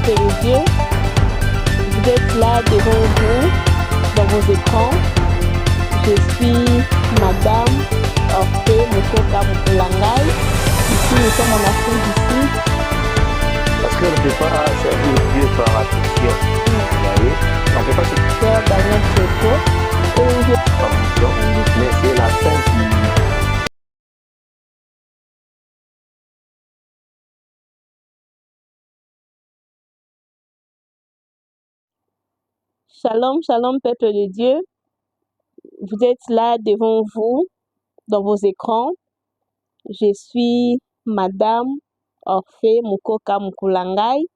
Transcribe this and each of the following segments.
peuple de Dieu, vous êtes là devant vous, dans vos écrans. Je suis Madame Orphée Mokoka Mukulangai. Ici, nous sommes en Afrique du Sud. Parce qu'on ne peut pas servir Dieu par attention. Vous voyez, on ne peut pas se Sœur Daniel Clepko. par mission, mais c'est la fin qui... Shalom, shalom, peuple de Dieu. Vous êtes là devant vous, dans vos écrans. Je suis Madame Orphée Mokoka Mukulangai.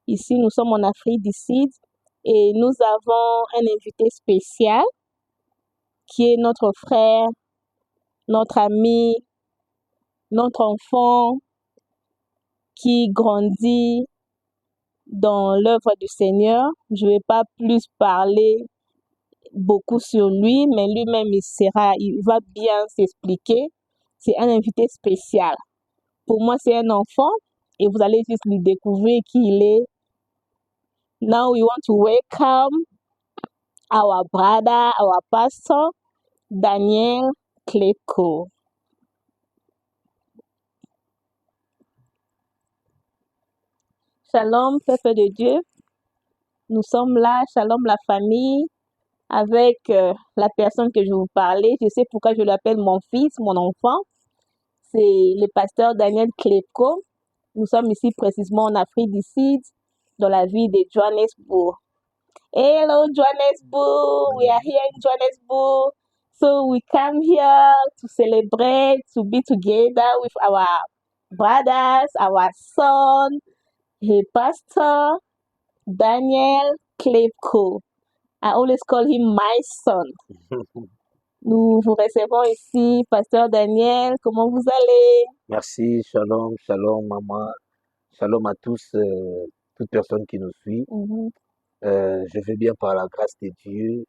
Ici, nous sommes en Afrique du Sud et nous avons un invité spécial qui est notre frère, notre ami, notre enfant qui grandit dans l'œuvre du Seigneur. Je ne vais pas plus parler beaucoup sur lui, mais lui-même, il va bien s'expliquer. C'est un invité spécial. Pour moi, c'est un enfant et vous allez juste lui découvrir qui il est. Now we want to welcome our brother, our pastor, Daniel Clepko. Shalom, peuple de Dieu. Nous sommes là, shalom la famille, avec la personne que je vous parlais. Je sais pourquoi je l'appelle mon fils, mon enfant. C'est le pasteur Daniel Clepko. Nous sommes ici précisément en Afrique du Sud, dans la ville de Johannesburg. Hello, Johannesburg. We are here in Johannesburg. So we come here to celebrate, to be together with our brothers, our son, the pastor, Daniel Clepko. I always call him my son. Nous vous recevons ici, pasteur Daniel. Comment vous allez? Merci, shalom, shalom, maman. Shalom à tous, toute personne qui nous suit. Je vais bien par la grâce de Dieu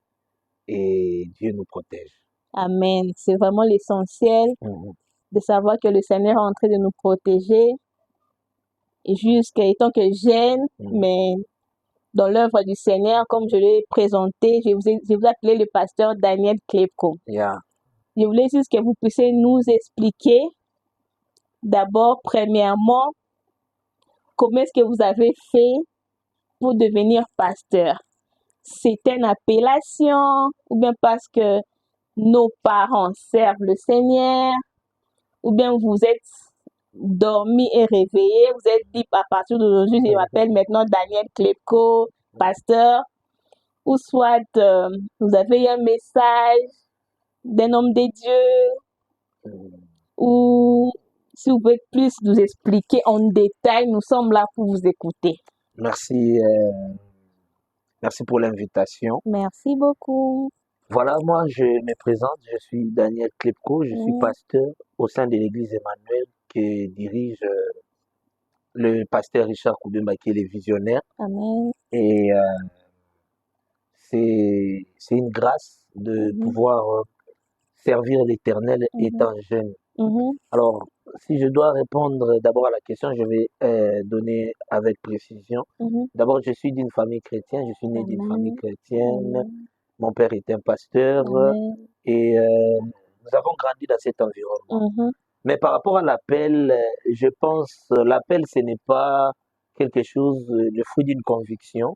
et Dieu nous protège. Amen. C'est vraiment l'essentiel de savoir que le Seigneur est en train de nous protéger. Et jusqu'à étant que jeune, mais dans l'œuvre du Seigneur, comme je l'ai présenté, je vous ai appelé le pasteur Daniel Clepko. Yeah. Je voulais juste que vous puissiez nous expliquer d'abord, premièrement, comment est-ce que vous avez fait pour devenir pasteur? C'est une appellation ou bien parce que nos parents servent le Seigneur ou bien vous êtes dormi et réveillé, vous êtes dit à partir d'aujourd'hui, je m'appelle maintenant Daniel Clepko, pasteur, ou soit vous avez un message d'un homme de Dieu, ou si vous pouvez plus nous expliquer en détail, nous sommes là pour vous écouter. Merci, merci pour l'invitation. Merci beaucoup. Voilà, moi je me présente, je suis Daniel Clepko, je suis pasteur au sein de l'église Emmanuel que dirige le pasteur Richard Koubemba qui est le visionnaire. Amen. Et c'est une grâce de pouvoir servir l'Éternel étant jeune. Alors, si je dois répondre d'abord à la question, je vais donner avec précision. D'abord, je suis d'une famille chrétienne, je suis né d'une famille chrétienne. Mon père était un pasteur et nous avons grandi dans cet environnement. Mais par rapport à l'appel, je pense l'appel, ce n'est pas quelque chose, le fruit d'une conviction.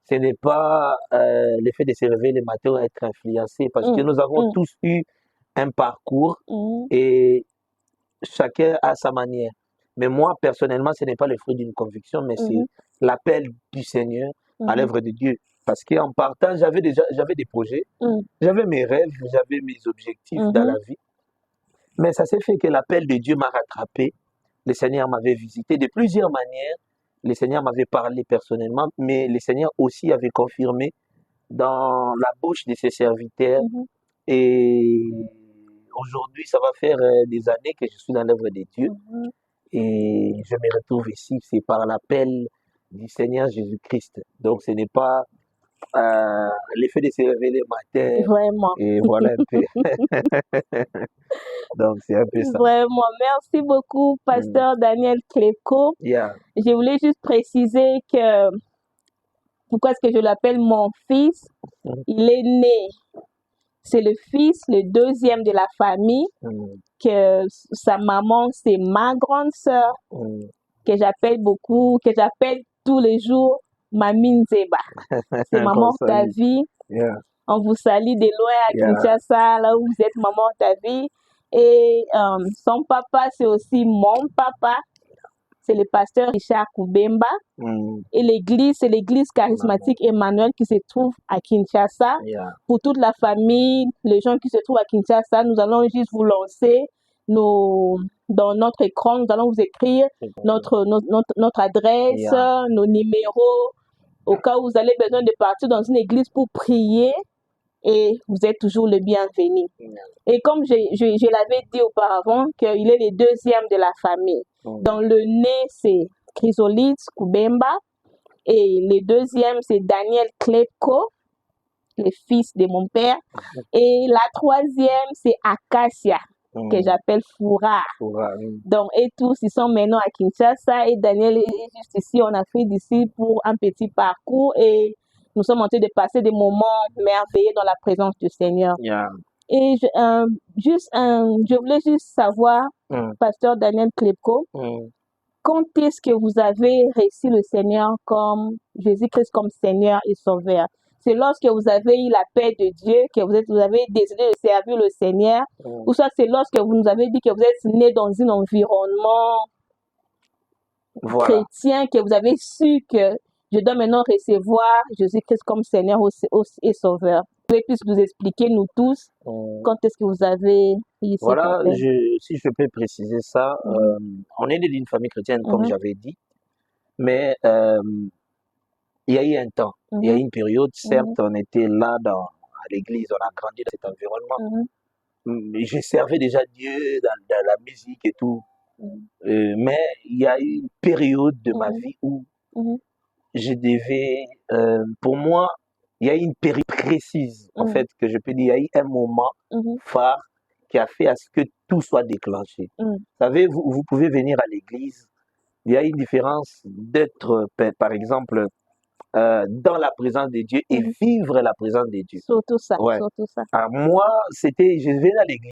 Ce n'est pas le fait de se réveiller le matin ou être influencé, parce que nous avons tous eu un parcours et chacun a sa manière. Mais moi, personnellement, ce n'est pas le fruit d'une conviction, mais c'est l'appel du Seigneur à l'œuvre de Dieu. Parce qu'en partant, j'avais des projets, j'avais mes rêves, j'avais mes objectifs dans la vie. Mais ça s'est fait que l'appel de Dieu m'a rattrapé. Le Seigneur m'avait visité de plusieurs manières. Le Seigneur m'avait parlé personnellement, mais le Seigneur aussi avait confirmé dans la bouche de ses serviteurs. Et aujourd'hui, ça va faire des années que je suis dans l'œuvre de Dieu. Et je me retrouve ici, c'est par l'appel du Seigneur Jésus-Christ. Donc ce n'est pas l'effet de se réveiller le matin. Vraiment. Et voilà un peu. Donc, c'est un peu ça. Vraiment, merci beaucoup, Pasteur Daniel Klepko. Je voulais juste préciser que, pourquoi est-ce que je l'appelle mon fils? Il est né, c'est le fils, le deuxième de la famille, que sa maman, c'est ma grande sœur, que j'appelle beaucoup, que j'appelle tous les jours Mamie Nzeba. C'est Maman Octavie. On vous salue de loin à Kinshasa, là où vous êtes, Maman Octavie. Et son papa, c'est aussi mon papa. C'est le pasteur Richard Koubemba. Et l'église, c'est l'église charismatique Emmanuel qui se trouve à Kinshasa. Pour toute la famille, les gens qui se trouvent à Kinshasa, nous allons juste vous lancer dans notre écran. Nous allons vous écrire notre adresse, nos numéros, au cas où vous avez besoin de partir dans une église pour prier. Et vous êtes toujours le bienvenu. Et comme je l'avais dit auparavant, qu'il est le deuxième de la famille. Dans le né, c'est Chrysolite Koubemba. Et le deuxième, c'est Daniel Klepko, le fils de mon père. Et la troisième, c'est Acacia, que j'appelle Foura. Donc, et tous, ils sont maintenant à Kinshasa. Et Daniel est juste ici en Afrique d'ici pour un petit parcours. Et nous sommes en train de passer des moments merveilleux dans la présence du Seigneur. Et je voulais juste savoir, Pasteur Daniel Klepko, quand est-ce que vous avez reçu le Seigneur comme Jésus-Christ comme Seigneur et Sauveur? C'est lorsque vous avez eu la paix de Dieu, que vous avez décidé de servir le Seigneur, ou soit c'est lorsque vous nous avez dit que vous êtes né dans un environnement chrétien, que vous avez su que je dois maintenant recevoir Jésus-Christ comme Seigneur et Sauveur. Vous pouvez plus nous expliquer, nous tous, quand est-ce que vous avez eu Voilà, si je peux préciser ça, on est né d'une famille chrétienne, comme j'avais dit, mais il y a eu un temps, il y a eu une période, certes, on était là à l'église, on a grandi dans cet environnement. Je servais déjà Dieu dans la musique et tout, mais il y a eu une période de ma vie où je devais, pour moi, il y a eu une période précise, en fait, que je peux dire, il y a eu un moment phare qui a fait à ce que tout soit déclenché. Vous savez, vous pouvez venir à l'église, il y a une différence d'être, par exemple, dans la présence de Dieu et vivre la présence de Dieu. Surtout ça, surtout ça. Alors, moi, je venais à l'église,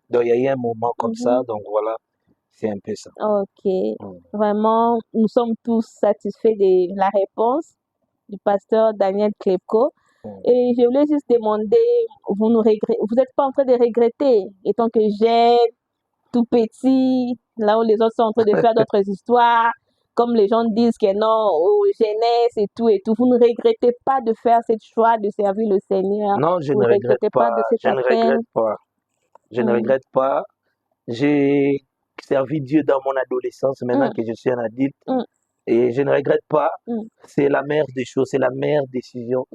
donc il y a eu un moment comme ça, donc voilà. C'est un peu ça. Ok. Vraiment, nous sommes tous satisfaits de la réponse du pasteur Daniel Klepko. Et je voulais juste demander, vous n'êtes pas en train de regretter, étant que j'ai tout petit, là où les autres sont en train de faire d'autres histoires, comme les gens disent que non, jeunesse et tout, vous ne regrettez pas de faire ce choix de servir le Seigneur? Non, je ne regrette pas. Je ne regrette pas. Je ne regrette pas. J'ai servi Dieu dans mon adolescence, maintenant que je suis un adulte, et je ne regrette pas. C'est la meilleure des choses, c'est la meilleure décision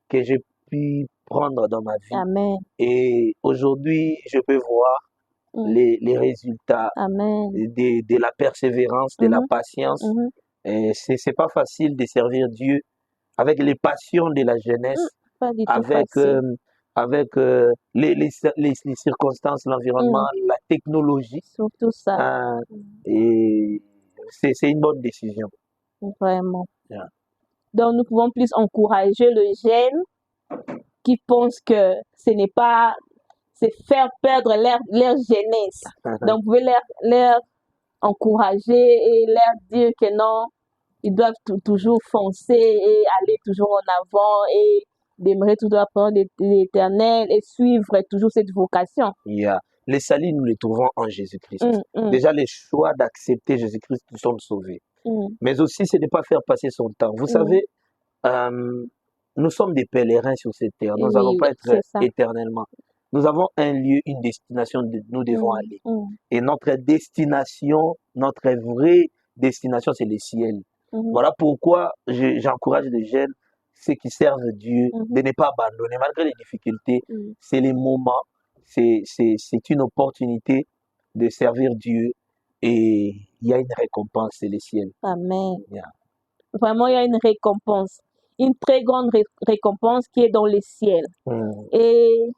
que j'ai pu prendre dans ma vie. Amen. Et aujourd'hui, je peux voir les résultats de la persévérance, de la patience. Et c'est pas facile de servir Dieu avec les passions de la jeunesse, avec les circonstances, l'environnement, la technologie. Surtout ça. Et c'est une bonne décision. Vraiment. Donc, nous pouvons plus encourager le jeune qui pense que ce n'est pas... c'est faire perdre leur jeunesse. Donc, vous pouvez leur encourager et leur dire que non, ils doivent toujours foncer et aller toujours en avant et d'aimer toujours la parole de l'Éternel et suivre toujours cette vocation. Les saluts, nous les trouvons en Jésus-Christ. Déjà, les choix d'accepter Jésus-Christ, nous sommes sauvés. Mais aussi, c'est de ne pas faire passer son temps. Vous savez, nous sommes des pèlerins sur cette terre. Nous n'allons pas être éternellement. Nous avons un lieu, une destination où nous devons aller. Et notre destination, notre vraie destination, c'est le ciel. Voilà pourquoi j'encourage les jeunes, ceux qui servent Dieu, de ne pas abandonner malgré les difficultés. C'est les moments, c'est une opportunité de servir Dieu et il y a une récompense, c'est le ciel. Amen. Vraiment, il y a une récompense, une très grande récompense qui est dans le ciel. Et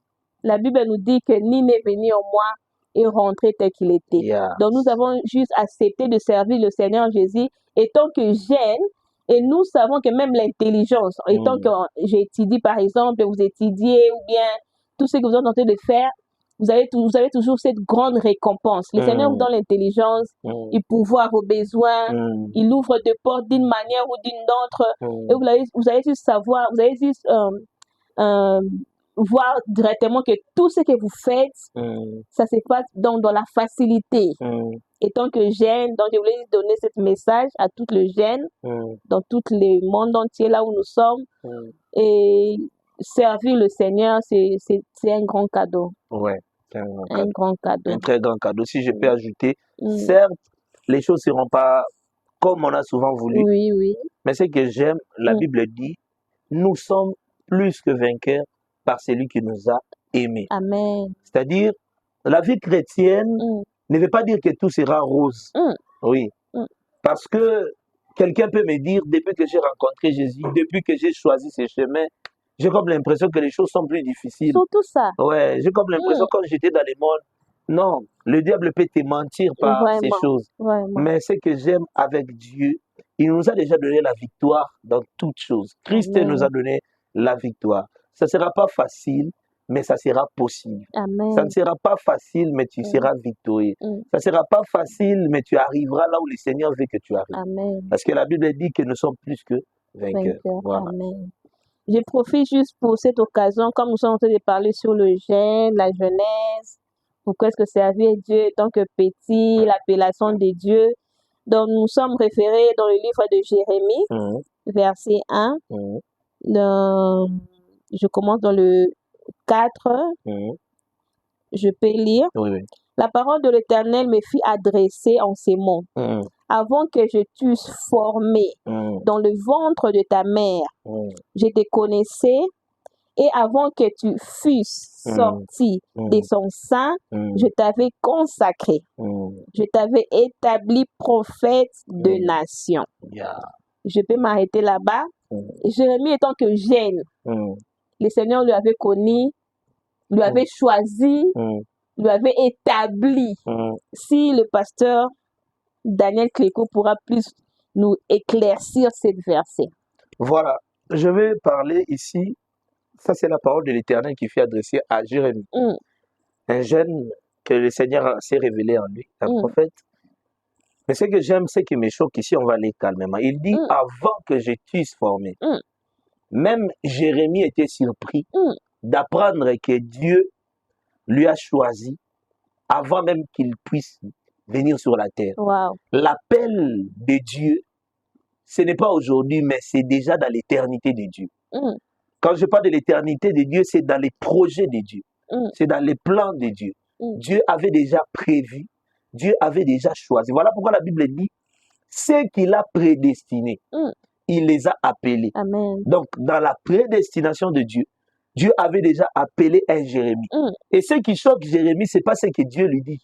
la Bible nous dit que ni n'est venu en moi est rentré tel qu'il était. Yes. Donc nous avons juste accepté de servir le Seigneur Jésus étant que jeune, et nous savons que même l'intelligence, étant que j'étudie par exemple, vous étudiez ou bien tout ce que vous êtes en train de faire, vous avez toujours cette grande récompense. Le Seigneur vous donne l'intelligence, il pourvoit vos besoins, il ouvre des portes d'une manière ou d'une autre, et vous allez juste savoir, vous allez juste voir directement que tout ce que vous faites, ça se passe dans la facilité. Étant que jeune, donc je voulais donner ce message à tous les jeunes, dans tout le monde entier, là où nous sommes. Et servir le Seigneur, c'est un grand cadeau. Ouais, c'est un grand cadeau. Un très grand cadeau. Si je peux ajouter, certes, les choses ne seront pas comme on a souvent voulu. Oui. Mais ce que j'aime, la Bible dit, nous sommes plus que vainqueurs par celui qui nous a aimés. Amen. C'est-à-dire, la vie chrétienne ne veut pas dire que tout sera rose. Oui. Parce que quelqu'un peut me dire, depuis que j'ai rencontré Jésus, depuis que j'ai choisi ce chemin, j'ai comme l'impression que les choses sont plus difficiles. Surtout ça. Ouais, j'ai comme l'impression quand j'étais dans le monde, non, le diable peut te mentir par ces choses. Mais ce que j'aime avec Dieu, il nous a déjà donné la victoire dans toutes choses. Christ nous a donné la victoire. Ça ne sera pas facile, mais ça sera possible. Amen. Ça ne sera pas facile, mais tu seras victorieux. Ça ne sera pas facile, mais tu arriveras là où le Seigneur veut que tu arrives. Amen. Parce que la Bible dit que nous sommes plus que vainqueurs. Voilà. Amen. Je profite juste pour cette occasion, comme nous sommes en train de parler sur le jeûne, la jeunesse, pourquoi est-ce que servir Dieu tant que petit, l'appellation de Dieu. Donc nous sommes référés dans le livre de Jérémie, verset 1. Je commence dans le 4. Je peux lire. Oui. La parole de l'Éternel me fit adresser en ces mots. Avant que je t'eusse formé dans le ventre de ta mère, je te connaissais, et avant que tu fusses sorti de son sein, je t'avais consacré. Je t'avais établi prophète de nation. Je peux m'arrêter là-bas. Jérémie étant que jeune, le Seigneur lui avait connu, lui avait choisi, lui avait établi. Si le pasteur Daniel Cléco pourra plus nous éclaircir cette verset. Voilà, je vais parler ici, ça c'est la parole de l'Éternel qui fait adresser à Jérémie. Un jeune que le Seigneur s'est révélé en lui, un prophète. Mais ce que j'aime, ce qui me choque ici, on va aller calmement. Il dit, avant que je t'eusse formé, même Jérémie était surpris d'apprendre que Dieu lui a choisi avant même qu'il puisse venir sur la terre. Wow. L'appel de Dieu, ce n'est pas aujourd'hui, mais c'est déjà dans l'éternité de Dieu. Quand je parle de l'éternité de Dieu, c'est dans les projets de Dieu. C'est dans les plans de Dieu. Dieu avait déjà prévu, Dieu avait déjà choisi. Voilà pourquoi la Bible dit, ceux qu'il a prédestinés, il les a appelés. Amen. Donc, dans la prédestination de Dieu, Dieu avait déjà appelé un Jérémie. Et ce qui choque Jérémie, ce n'est pas ce que Dieu lui dit.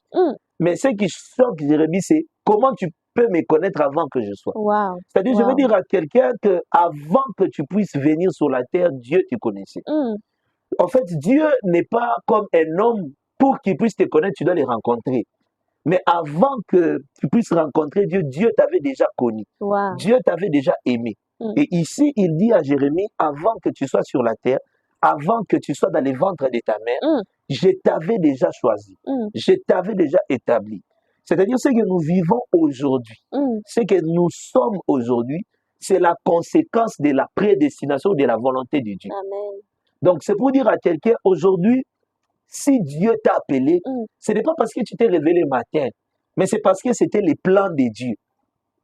Mais ce qui choque Jérémie, c'est comment tu peux me connaître avant que je sois. Wow. C'est-à-dire, je veux dire à quelqu'un qu'avant que tu puisses venir sur la terre, Dieu te connaissait. En fait, Dieu n'est pas comme un homme. Pour qu'il puisse te connaître, tu dois le rencontrer. Mais avant que tu puisses rencontrer Dieu, Dieu t'avait déjà connu. Wow. Dieu t'avait déjà aimé. Et ici, il dit à Jérémie, avant que tu sois sur la terre, avant que tu sois dans les ventres de ta mère, je t'avais déjà choisi. Je t'avais déjà établi. C'est-à-dire, ce que nous vivons aujourd'hui, ce que nous sommes aujourd'hui, c'est la conséquence de la prédestination, de la volonté de Dieu. Amen. Donc, c'est pour dire à quelqu'un, aujourd'hui, si Dieu t'a appelé, ce n'est pas parce que tu t'es réveillé le matin, mais c'est parce que c'était les plans de Dieu.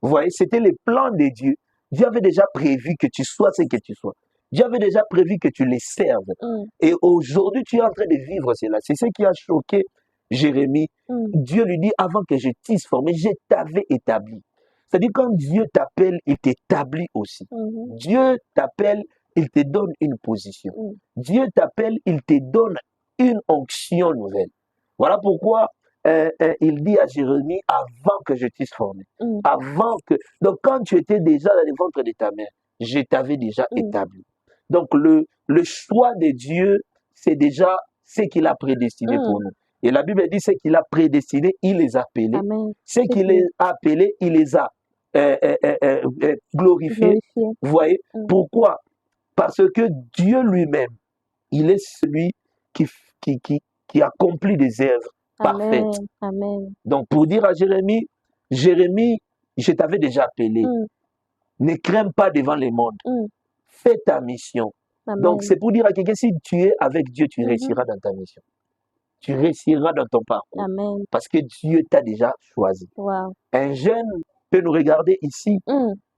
Vous voyez, c'était les plans de Dieu. Dieu avait déjà prévu que tu sois ce que tu sois. Dieu avait déjà prévu que tu les serves. Et aujourd'hui, tu es en train de vivre cela. C'est ce qui a choqué Jérémie. Dieu lui dit, avant que je t'eusse formé, je t'avais établi. C'est-à-dire, quand Dieu t'appelle, il t'établit aussi. Dieu t'appelle, il te donne une position. Dieu t'appelle, il te donne une onction nouvelle. Voilà pourquoi il dit à Jérémie, avant que je t'eusse formé. Avant que... Donc, quand tu étais déjà dans le ventre de ta mère, je t'avais déjà établi. Donc, le choix de Dieu, c'est déjà ce qu'il a prédestiné pour nous. Et la Bible dit, ce qu'il a prédestiné, il les a appelés. Amen. Ce qu'il les a appelés, il les a glorifiés. Vous voyez? Pourquoi? Parce que Dieu lui-même, il est celui qui accomplit des œuvres parfaites. Amen. Donc, pour dire à Jérémie, Jérémie, je t'avais déjà appelé. Ne crains pas devant les mondes. Fais ta mission. Amen. Donc, c'est pour dire à quelqu'un, si tu es avec Dieu, tu réussiras dans ta mission. Tu réussiras dans ton parcours. Amen. Parce que Dieu t'a déjà choisi. Wow. Un jeune peut nous regarder ici.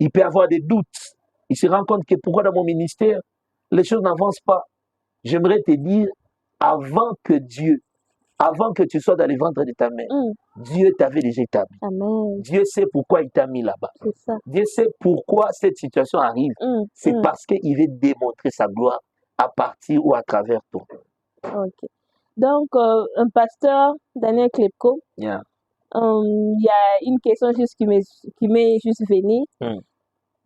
Il peut avoir des doutes. Il se rend compte que pourquoi dans mon ministère, les choses n'avancent pas. J'aimerais te dire, avant que tu sois dans les ventres de ta mère, Dieu t'avait déjà établi. Amen. Dieu sait pourquoi il t'a mis là-bas. Dieu sait pourquoi cette situation arrive. C'est parce qu'il veut démontrer sa gloire à partir ou à travers toi. Ok. Donc, un pasteur, Daniel Klepko, il y a une question juste qui m'est juste venue.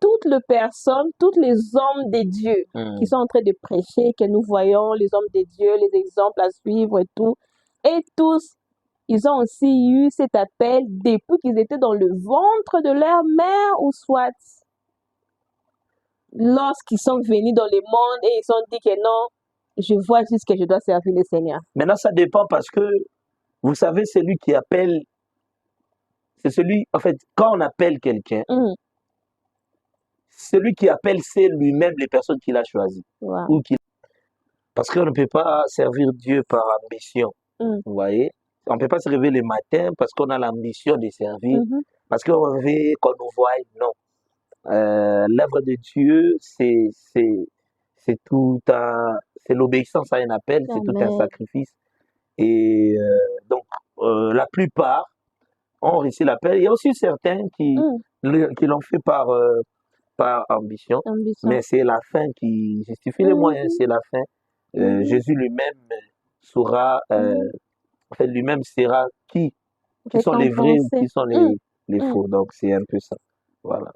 Toutes les personnes, tous les hommes de Dieu qui sont en train de prêcher, que nous voyons, les hommes de Dieu, les exemples à suivre et tout, et tous, ils ont aussi eu cet appel depuis qu'ils étaient dans le ventre de leur mère ou soit lorsqu'ils sont venus dans le monde et ils ont dit que non, je vois juste que je dois servir le Seigneur. Maintenant, ça dépend parce que, vous savez, celui qui appelle, c'est celui, en fait, quand on appelle quelqu'un, celui qui appelle, c'est lui-même les personnes qu'il a choisies. Wow. Parce qu'on ne peut pas servir Dieu par ambition. Vous voyez? On ne peut pas se réveiller le matin parce qu'on a l'ambition de servir, parce qu'on veut qu'on nous voie. Non. L'œuvre de Dieu, c'est tout un, c'est l'obéissance à un appel, c'est tout un sacrifice. Et donc, la plupart ont réussi l'appel. Il y a aussi certains qui l'ont fait par ambition, mais c'est la fin qui justifie les moyens, c'est la fin. Jésus lui-même saura, en fait, lui-même sera qui sont les vrais ou qui sont les faux. Donc, c'est un peu ça. Voilà.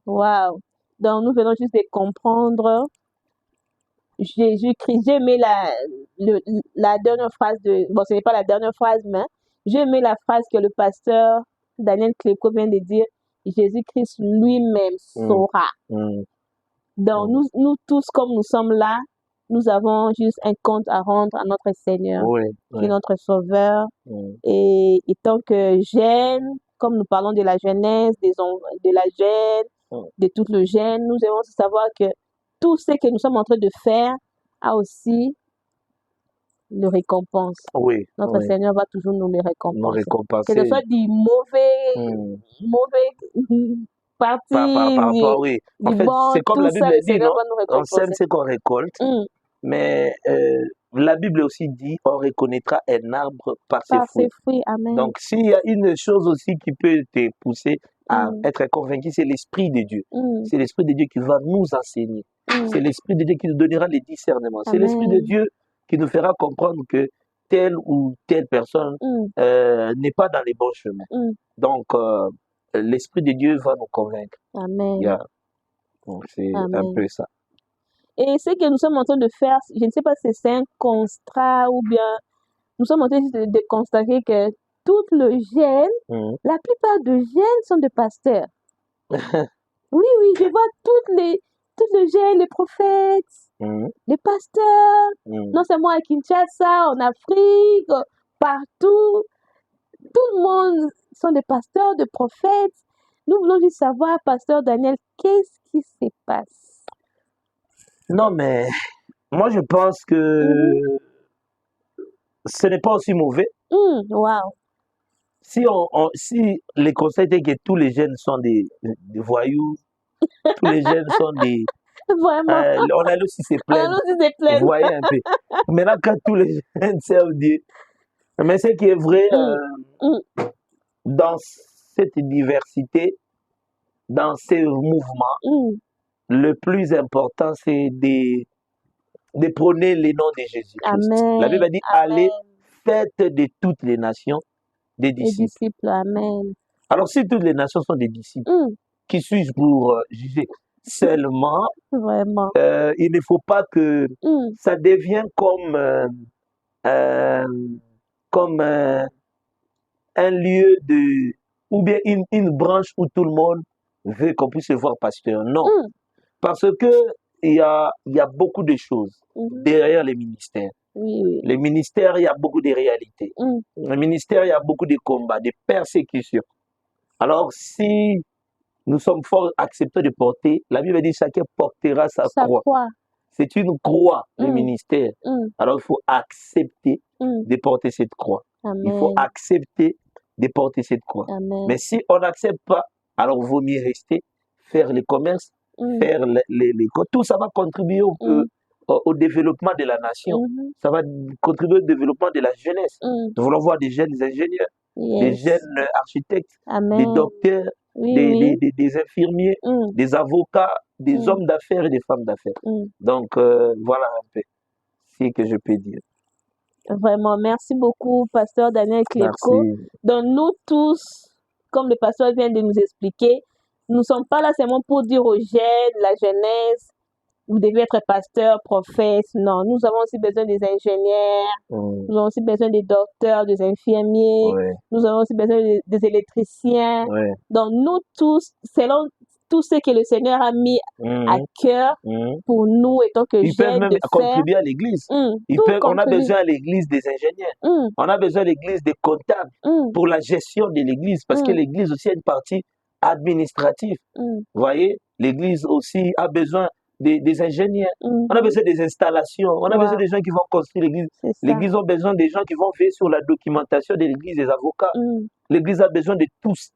Wow. Donc, nous venons juste de comprendre Jésus-Christ. J'ai aimé la dernière phrase bon, ce n'est pas la dernière phrase, mais j'ai aimé la phrase que le pasteur Daniel Klepko vient de dire. Jésus-Christ lui-même saura. Donc, nous tous, comme nous sommes là, nous avons juste un compte à rendre à notre Seigneur, qui est notre Sauveur. Et tant que jeunes, comme nous parlons de la jeunesse, de la jeune, de tout le jeune, nous devons savoir que tout ce que nous sommes en train de faire a aussi le récompense. Notre Seigneur va toujours nous les récompenser. Que ce soit du mauvais parti, oui. En fait, bon, c'est comme tout la ça, Bible le dit, Seigneur non? va nous On récompenser. sème ce qu'on récolte, mais la Bible aussi dit, on reconnaîtra un arbre par ses fruits. Amen. Donc, s'il y a une chose aussi qui peut te pousser à être convaincu, c'est l'Esprit de Dieu. C'est l'Esprit de Dieu qui va nous enseigner. C'est l'Esprit de Dieu qui nous donnera les discernements. C'est l'Esprit de Dieu qui nous fera comprendre que telle ou telle personne n'est pas dans les bons chemins. Donc, l'Esprit de Dieu va nous convaincre. Amen. Donc, c'est un peu ça. Et ce que nous sommes en train de faire, je ne sais pas si c'est un constat ou bien nous sommes en train de constater que tout le jeune, la plupart des jeunes sont des pasteurs. Oui, je vois tous les jeunes, les prophètes, les pasteurs, non seulement à Kinshasa, en Afrique, partout. Tout le monde sont des pasteurs, des prophètes. Nous voulons juste savoir, pasteur Daniel, qu'est-ce qui se passe? Non, mais moi je pense que ce n'est pas aussi mauvais. Wow. Si les conseils étaient que tous les jeunes sont des voyous, tous les jeunes sont des... Vraiment. On a aussi se plaindre. Vous voyez un peu. Maintenant, quand tous les jeunes servent Dieu, mais ce qui est vrai, dans cette diversité, dans ces mouvements, le plus important, c'est de prôner le nom de Jésus-Christ. La Bible dit, allez, faites de toutes les nations des disciples. Amen. Alors, si toutes les nations sont des disciples, qui suis-je pour juger? Seulement, vraiment, il ne faut pas que ça devienne comme comme un lieu de, ou bien une branche où tout le monde veut qu'on puisse se voir pasteur. Non, parce que il y a beaucoup de choses derrière les ministères. Les ministères, il y a beaucoup de réalités. Le ministère, il y a beaucoup de combats, de persécutions. Alors, si nous sommes forts acceptés de porter, la Bible dit chacun portera sa croix. C'est une croix, le ministère. Alors, il faut accepter de porter cette croix. Amen. Il faut accepter de porter cette croix. Amen. Mais si on n'accepte pas, alors il vaut mieux rester, faire les commerces, faire tout ça va contribuer au développement de la nation. Ça va contribuer au développement de la jeunesse. Nous voulons voir des jeunes ingénieurs, des jeunes architectes, des docteurs, des infirmiers, des avocats, des hommes d'affaires et des femmes d'affaires. Donc, voilà un peu ce que je peux dire. Vraiment, merci beaucoup, pasteur Daniel Klepko. Donc, nous tous, comme le pasteur vient de nous expliquer, nous ne sommes pas là seulement pour dire aux jeunes, la jeunesse, vous devez être pasteur, prophète. Non, nous avons aussi besoin des ingénieurs, nous avons aussi besoin des docteurs, des infirmiers, nous avons aussi besoin des électriciens. Donc, nous tous, selon tout ce que le Seigneur a mis à cœur pour nous, étant que ils peuvent même contribuer à l'église. On a besoin à l'église des ingénieurs. On a besoin à l'église des comptables pour la gestion de l'église, parce que l'église aussi a une partie administrative. Vous voyez, l'église aussi a besoin des ingénieurs. On a besoin des installations. On a besoin des gens qui vont construire l'église. L'église a besoin des gens qui vont veiller sur la documentation de l'église, des avocats. L'église a besoin de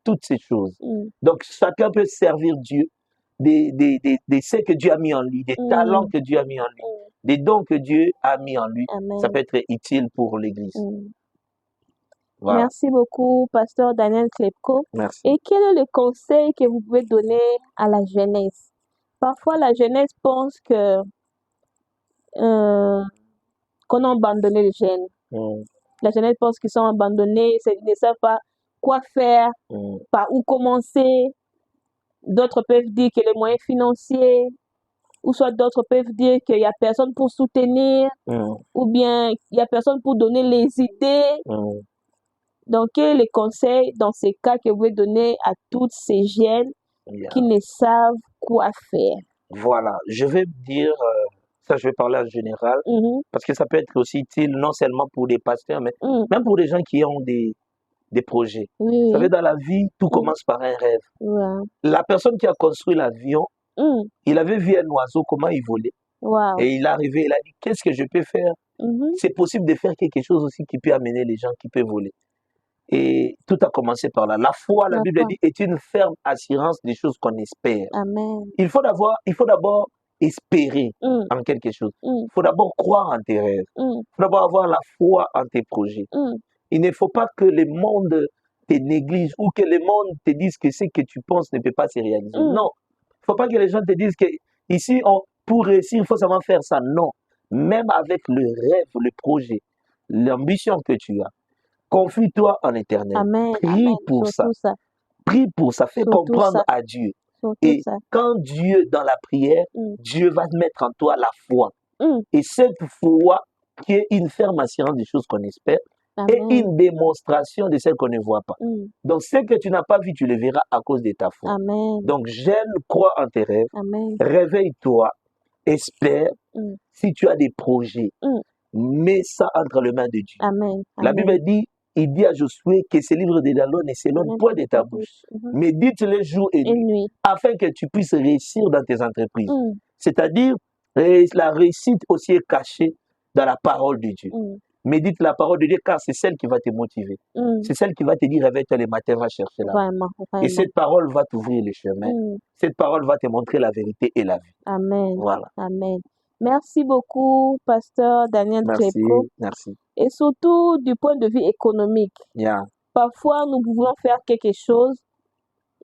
toutes ces choses. Donc, chacun peut servir Dieu de ce que Dieu a mis en lui, des talents que Dieu a mis en lui, des dons que Dieu a mis en lui. Amen. Ça peut être utile pour l'église. Voilà. Merci beaucoup, pasteur Daniel Klepko. Merci. Et quel est le conseil que vous pouvez donner à la jeunesse? Parfois, la jeunesse pense que qu'on a abandonné les jeunes. La jeunesse pense qu'ils sont abandonnés, ils ne savent pas quoi faire, par où commencer. D'autres peuvent dire que les moyens financiers, ou soit d'autres peuvent dire qu'il n'y a personne pour soutenir, ou bien il n'y a personne pour donner les idées. Donc, quel est le conseil dans ces cas que vous pouvez donner à toutes ces jeunes qui ne savent quoi faire? Voilà, je vais dire, ça je vais parler en général, parce que ça peut être aussi utile non seulement pour des pasteurs, mais même pour des gens qui ont des projets. Vous savez, dans la vie, tout commence par un rêve. La personne qui a construit l'avion, il avait vu un oiseau, comment il volait. Et il est arrivé, il a dit, qu'est-ce que je peux faire? C'est possible de faire quelque chose aussi qui peut amener les gens qui peuvent voler. Et tout a commencé par là. La foi, la Bible dit, est une ferme assurance des choses qu'on espère. Amen. Il faut d'abord espérer en quelque chose. Il faut d'abord croire en tes rêves. Il faut d'abord avoir la foi en tes projets. Il ne faut pas que le monde te néglige ou que le monde te dise que ce que tu penses ne peut pas se réaliser. Non. Il ne faut pas que les gens te disent que ici, pour réussir, il faut seulement faire ça. Non. Même avec le rêve, le projet, l'ambition que tu as, confie-toi en éternel. Amen. Prie pour ça. Prie pour ça. Fais comprendre à Dieu. Et quand Dieu, dans la prière, Dieu va mettre en toi la foi. Et cette foi qui est une ferme assurance des choses qu'on espère, et une démonstration de celles qu'on ne voit pas. Donc, ce que tu n'as pas vu, tu le verras à cause de ta foi. Amen. Donc, jeune, crois en tes rêves. Amen. Réveille-toi. Espère. Si tu as des projets, mets ça entre les mains de Dieu. Amen. La Bible dit, il dit à Josué que ce livre de la loi ne s'éloigne point de ta bouche. Mais dites-le jour et nuit, afin que tu puisses réussir dans tes entreprises. C'est-à-dire, la réussite aussi est cachée dans la parole de Dieu. Médite la parole de Dieu car c'est celle qui va te motiver. C'est celle qui va te dire réveille-toi le matin, va chercher la vie. Et cette parole va t'ouvrir le chemin. Cette parole va te montrer la vérité et la vie. Amen. Voilà. Amen. Merci beaucoup, pasteur Daniel Klepko. Merci. Et surtout du point de vue économique. Parfois, nous pouvons faire quelque chose.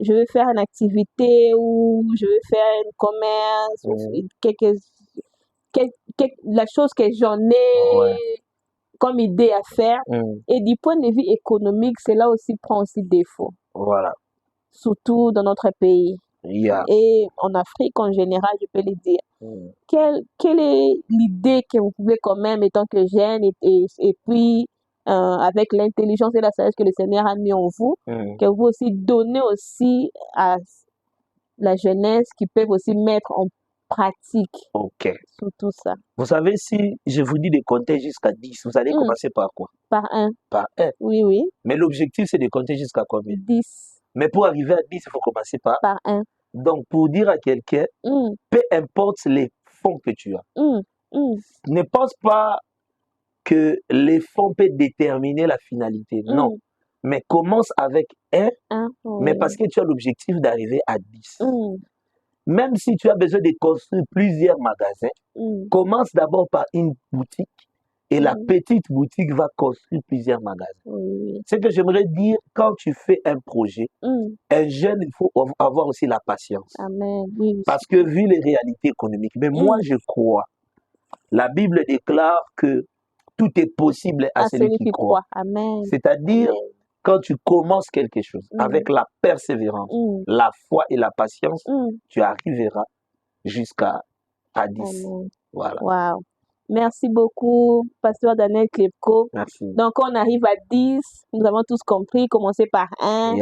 Je veux faire une activité ou je veux faire un commerce, la chose que j'en ai comme idée à faire. Et du point de vue économique, cela aussi prend aussi défaut. Voilà. Surtout dans notre pays. Et en Afrique en général, je peux le dire. Quelle est l'idée que vous pouvez quand même, étant que jeune, et puis avec l'intelligence et la sagesse que le Seigneur a mis en vous, que vous aussi donnez aussi à la jeunesse qui peuvent aussi mettre en pratique Ok. sur tout ça. Vous savez, si je vous dis de compter jusqu'à 10, vous allez commencer par quoi? Par 1. Par 1. Oui, oui. Mais l'objectif, c'est de compter jusqu'à combien? 10. Mais pour arriver à 10, il faut commencer par 1. Donc, pour dire à quelqu'un, peu importe les fonds que tu as, ne pense pas que les fonds peuvent déterminer la finalité. Non. Mais commence avec 1, mais parce que tu as l'objectif d'arriver à 10. Même si tu as besoin de construire plusieurs magasins, commence d'abord par une boutique et la petite boutique va construire plusieurs magasins. Ce que j'aimerais dire, quand tu fais un projet, un jeune, il faut avoir aussi la patience. Amen. Oui, parce que vu les réalités économiques, mais moi je crois, la Bible déclare que tout est possible à celui qui croit. Amen. C'est-à-dire, quand tu commences quelque chose avec la persévérance, la foi et la patience, tu arriveras jusqu'à 10. Amen. Voilà. Wow. Merci beaucoup, Pasteur Daniel Klepko. Merci. Donc, on arrive à 10. Nous avons tous compris. Commencer par 1,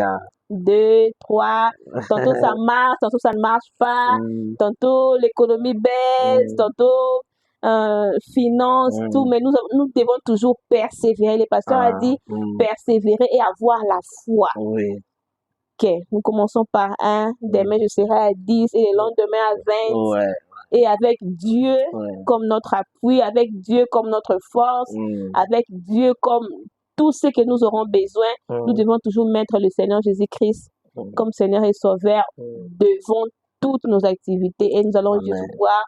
2, 3. Tantôt ça marche, tantôt ça ne marche pas. Tantôt l'économie baisse, tantôt finance, tout. Mais nous devons toujours persévérer. Le pasteur a dit persévérer et avoir la foi. Oui. Ok, nous commençons par 1. Demain, je serai à 10 et le lendemain à 20. Ouais. Et avec Dieu comme notre appui, avec Dieu comme notre force, avec Dieu comme tout ce que nous aurons besoin, nous devons toujours mettre le Seigneur Jésus-Christ comme Seigneur et Sauveur devant toutes nos activités et nous allons juste voir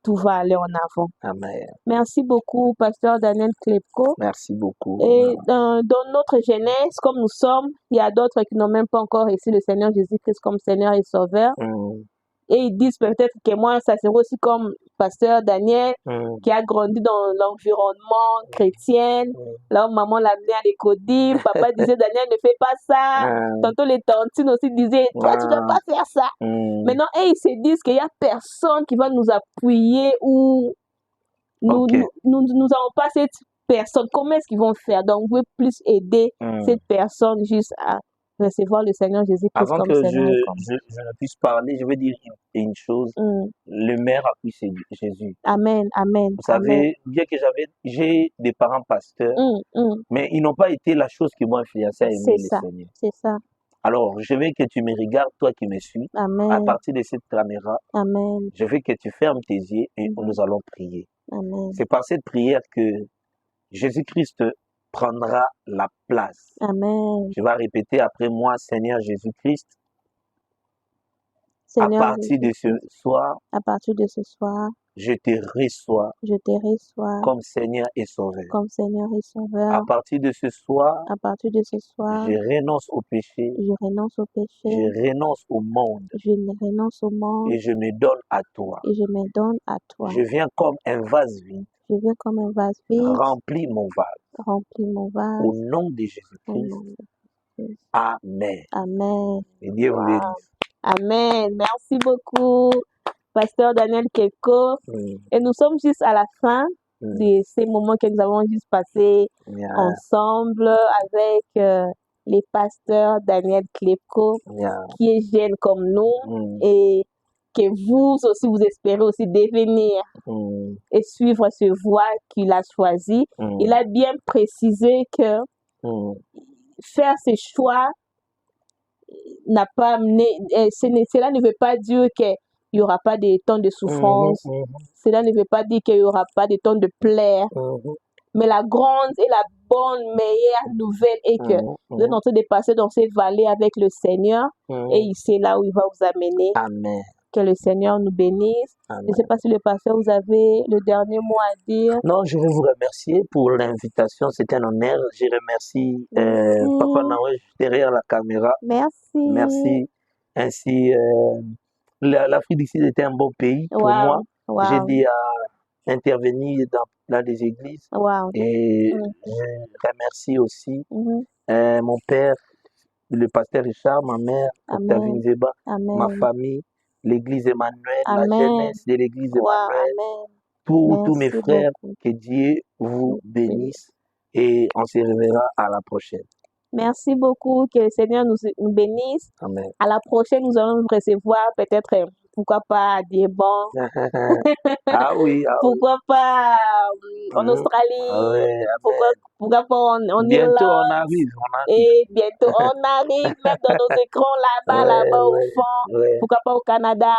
tout va aller en avant. Amen. Merci beaucoup, Pasteur Daniel Klepko. Merci beaucoup. Et dans notre jeunesse, comme nous sommes, il y a d'autres qui n'ont même pas encore reçu le Seigneur Jésus-Christ comme Seigneur et Sauveur. Et ils disent peut-être que moi, ça serait aussi comme Pasteur Daniel, qui a grandi dans l'environnement chrétien. Là où maman l'amenait à l'école, papa disait, Daniel, ne fais pas ça. Tantôt les tantines aussi disaient, toi, tu ne dois pas faire ça. Maintenant, ils se disent qu'il n'y a personne qui va nous appuyer ou nous n'avons pas cette personne. Comment est-ce qu'ils vont faire? Donc, vous pouvez plus aider cette personne juste à recevoir le Seigneur Jésus-Christ Avant comme que Seigneur. je ne puisse parler, je veux dire une chose. Le meilleur appui, c'est Jésus. Amen, amen. Vous savez, bien que j'ai des parents pasteurs, mais ils n'ont pas été la chose qui m'ont influencé à aimer le Seigneur. C'est ça. Alors, je veux que tu me regardes, toi qui me suis, Amen. à partir de cette caméra. Amen. Je veux que tu fermes tes yeux et nous allons prier. Amen. C'est par cette prière que Jésus-Christ prendra la place. Amen. Je vais répéter après moi, Seigneur Jésus-Christ. À partir de ce soir, je te reçois comme Seigneur et Sauveur. À partir de ce soir, je renonce au péché. Je renonce au monde. Et je me donne à toi. Je viens comme un vase vide. Remplis mon vase. Au nom de Jésus-Christ. Amen. Amen. Et Dieu vous bénisse. Amen. Merci beaucoup, Pasteur Daniel Klepko. Et nous sommes juste à la fin de ces moments que nous avons juste passés ensemble avec les pasteurs Daniel Klepko, qui est jeune comme nous et que vous aussi, vous espérez aussi devenir et suivre ce voie qu'il a choisi. Il a bien précisé que faire ce choix n'a pas amené, cela ne veut pas dire qu'il n'y aura pas de temps de souffrance, cela ne veut pas dire qu'il n'y aura pas de temps de plaire, mais la grande et la bonne, meilleure nouvelle est que vous êtes en train de passer dans cette vallée avec le Seigneur et c'est là où il va vous amener. Amen. Que le Seigneur nous bénisse. Amen. Je ne sais pas si le pasteur, vous avez le dernier mot à dire. Non, je veux vous remercier pour l'invitation. C'est un honneur. Je remercie Papa Naoué derrière la caméra. Merci. Merci. Ainsi, l'Afrique du Sud était un bon pays pour moi. J'ai dit à intervenir dans des églises. Et je remercie aussi mon père, le pasteur Richard, ma mère, Octavine Zeba, ma famille, l'église Emmanuel, la jeunesse de l'église Emmanuel, tous mes frères, que Dieu vous bénisse et on se reverra à la prochaine. Merci beaucoup, que le Seigneur nous bénisse. Amen. À la prochaine, nous allons recevoir peut-être, pourquoi pas, des bons. Ah oui, pourquoi pas en Australie, ah ouais, pourquoi pas en bientôt Irlande. on arrive. Et bientôt, on arrive même dans nos écrans là-bas au fond. Pourquoi pas au Canada.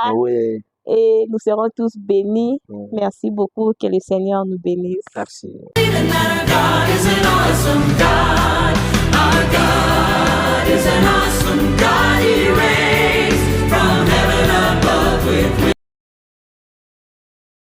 Et nous serons tous bénis. Merci beaucoup, que le Seigneur nous bénisse. Merci.